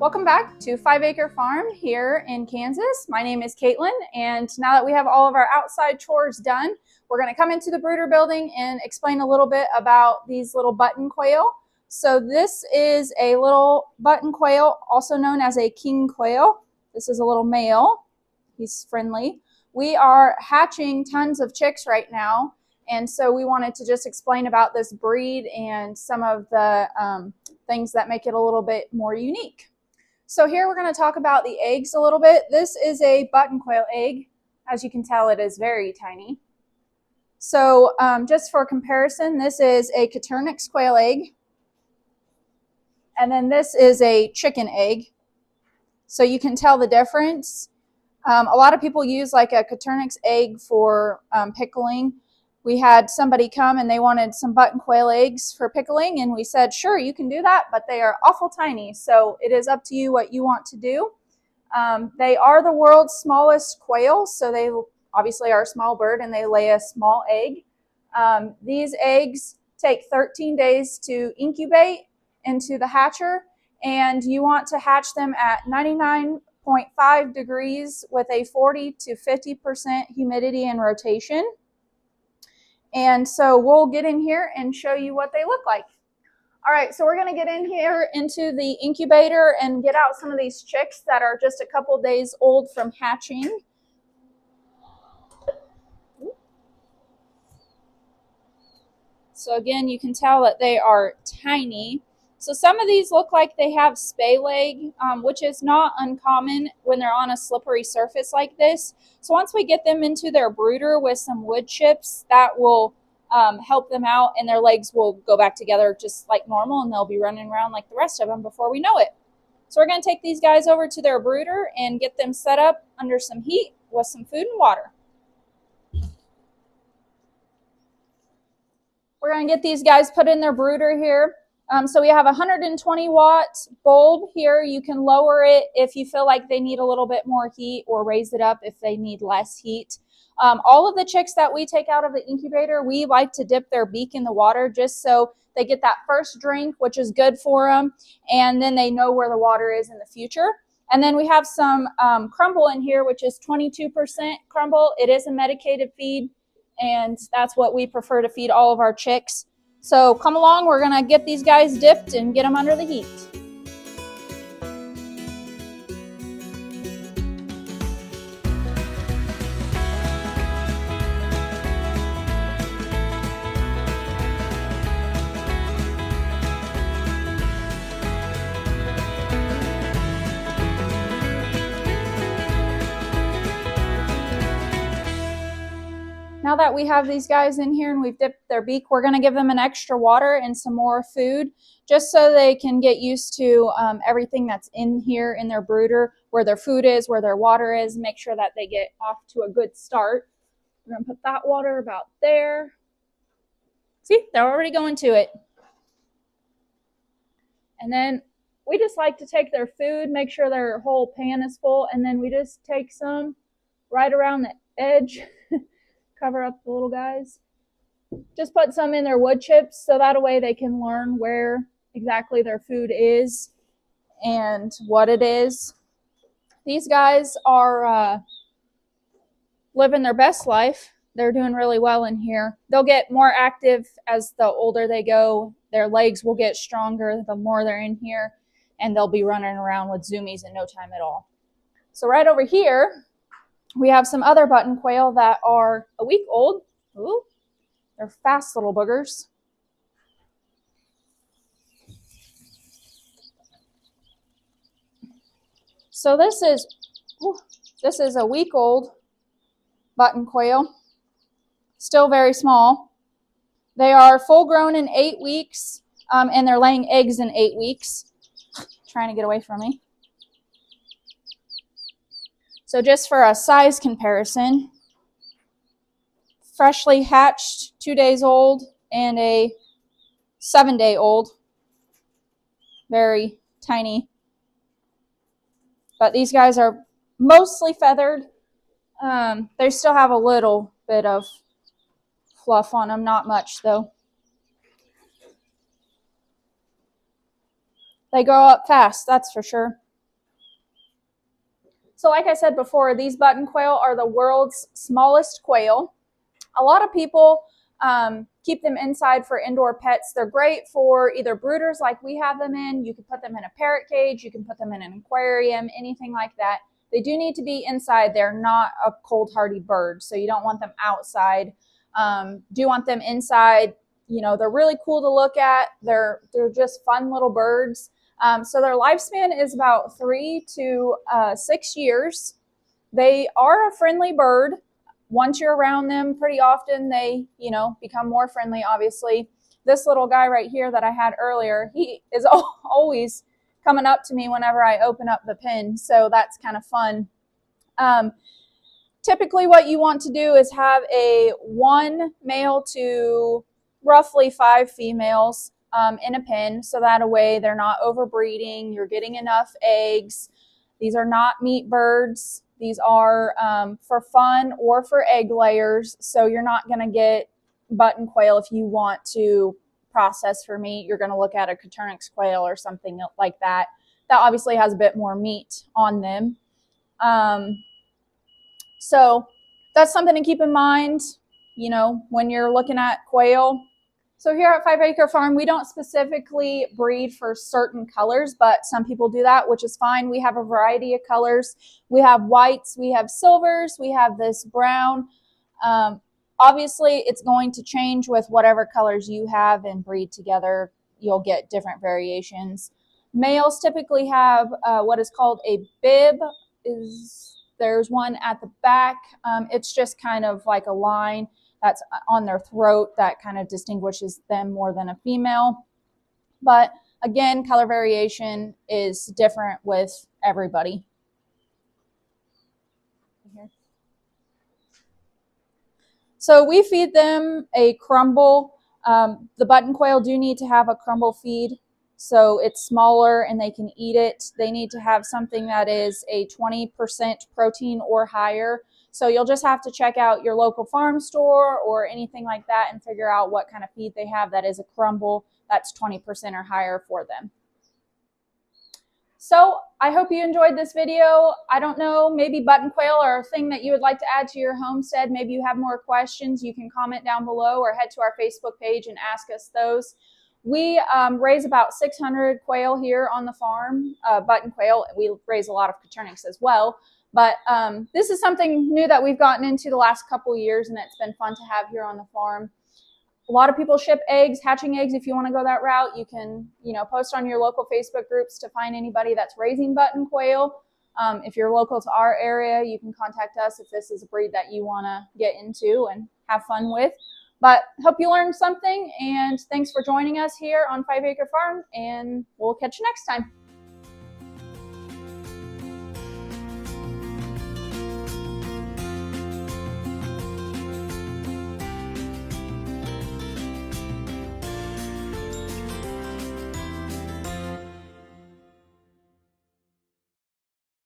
Welcome back to 5 Acre Farm here in Kansas. My name is Caitlin, and now that we have all of our outside chores done, we're going to come into the brooder building and explain a little bit about these little button quail. So this is a little button quail, also known as a king quail. This is a little male. He's friendly. We are hatching tons of chicks right now, and so we wanted to just explain about this breed and some of the things that make it a little bit more unique. So here we're going to talk about the eggs a little bit. This is a button quail egg. As you can tell, it is very tiny. So just for comparison, this is a Coturnix quail egg. And then this is a chicken egg. So you can tell the difference. A lot of people use like a Coturnix egg for pickling. We had somebody come and they wanted some button quail eggs for pickling, and we said, sure, you can do that, but they are awful tiny, so it is up to you what you want to do. They are the world's smallest quail, so they obviously are a small bird and they lay a small egg. These eggs take 13 days to incubate into the hatcher, and you want to hatch them at 99.5 degrees with a 40 to 50% humidity and rotation. And so we'll get in here and show you what they look like. All right, so we're going to get in here into the incubator and get out some of these chicks that are just a couple days old from hatching. So again, you can tell that they are tiny. So some of these look like they have spay leg, which is not uncommon when they're on a slippery surface like this. So once we get them into their brooder with some wood chips, that will help them out, and their legs will go back together just like normal, and they'll be running around like the rest of them before we know it. So we're going to take these guys over to their brooder and get them set up under some heat with some food and water. We're going to get these guys put in their brooder here. So we have a 120 watt bulb here. You can lower it if you feel like they need a little bit more heat, or raise it up if they need less heat. All of the chicks that we take out of the incubator, we like to dip their beak in the water just so they get that first drink, which is good for them, and then they know where the water is in the future. And then we have some crumble in here, which is 22% crumble. It is a medicated feed, and that's what we prefer to feed all of our chicks. So come along, we're going to get these guys dipped and get them under the heat. Now that we have these guys in here and we've dipped their beak, we're going to give them an extra water and some more food just so they can get used to everything that's in here in their brooder, where their food is, where their water is, make sure that they get off to a good start. We're going to put that water about there. See, they're already going to it. And then we just like to take their food, make sure their whole pan is full, and then we just take some right around the edge. Cover up the little guys. Just put some in their wood chips so that way they can learn where exactly their food is and what it is. These guys are living their best life. They're doing really well in here. They'll get more active as the older they go. Their legs will get stronger the more they're in here, and they'll be running around with zoomies in no time at all. So right over here, we have some other button quail that are a week old. Ooh, they're fast little boogers. So this is a week old button quail, still very small. They are full grown in 8 weeks, and they're laying eggs in 8 weeks. Trying to get away from me. So just for a size comparison, freshly hatched, 2 days old, and a 7-day old. Very tiny. But these guys are mostly feathered. They still have a little bit of fluff on them, not much though. They grow up fast, that's for sure. So like I said before, these button quail are the world's smallest quail. A lot of people keep them inside for indoor pets. They're great for either brooders like we have them in. You can put them in a parrot cage. You can put them in an aquarium, anything like that. They do need to be inside. They're not a cold hardy bird, so you don't want them outside. Do want them inside. You know, they're really cool to look at. They're just fun little birds. So their lifespan is about 3 to 6 years. They are a friendly bird. Once you're around them pretty often, they, you know, become more friendly, obviously. This little guy right here that I had earlier, he is always coming up to me whenever I open up the pen, so that's kind of fun. Typically what you want to do is have a 1 male to roughly 5 females in a pen, so that way they're not overbreeding, you're getting enough eggs. These are not meat birds. These are for fun or for egg layers, so you're not going to get button quail if you want to process for meat. You're going to look at a Coturnix quail or something like that. That obviously has a bit more meat on them. So that's something to keep in mind, you know, when you're looking at quail. So here at 5 Acre Farm, we don't specifically breed for certain colors, but some people do that, which is fine. We have a variety of colors. We have whites, we have silvers, we have this brown. Obviously, it's going to change with whatever colors you have and breed together. You'll get different variations. Males typically have what is called a bib. There's one at the back. It's just kind of like a line that's on their throat that kind of distinguishes them more than a female. But again, color variation is different with everybody. So we feed them a crumble. The button quail do need to have a crumble feed, so it's smaller and they can eat it. They need to have something that is a 20% protein or higher. So you'll just have to check out your local farm store or anything like that and figure out what kind of feed they have that is a crumble that's 20% or higher for them. So I hope you enjoyed this video. I don't know, maybe button quail are a thing that you would like to add to your homestead. Maybe you have more questions. You can comment down below or head to our Facebook page and ask us those. We raise about 600 quail here on the farm, button quail. We raise a lot of Coturnix as well. But this is something new that we've gotten into the last couple years, and it's been fun to have here on the farm. A lot of people ship eggs, hatching eggs. If you want to go that route, you can, you know, post on your local Facebook groups to find anybody that's raising button quail. If you're local to our area, you can contact us if this is a breed that you want to get into and have fun with. But hope you learned something, and thanks for joining us here on 5 Acre Farm, and we'll catch you next time.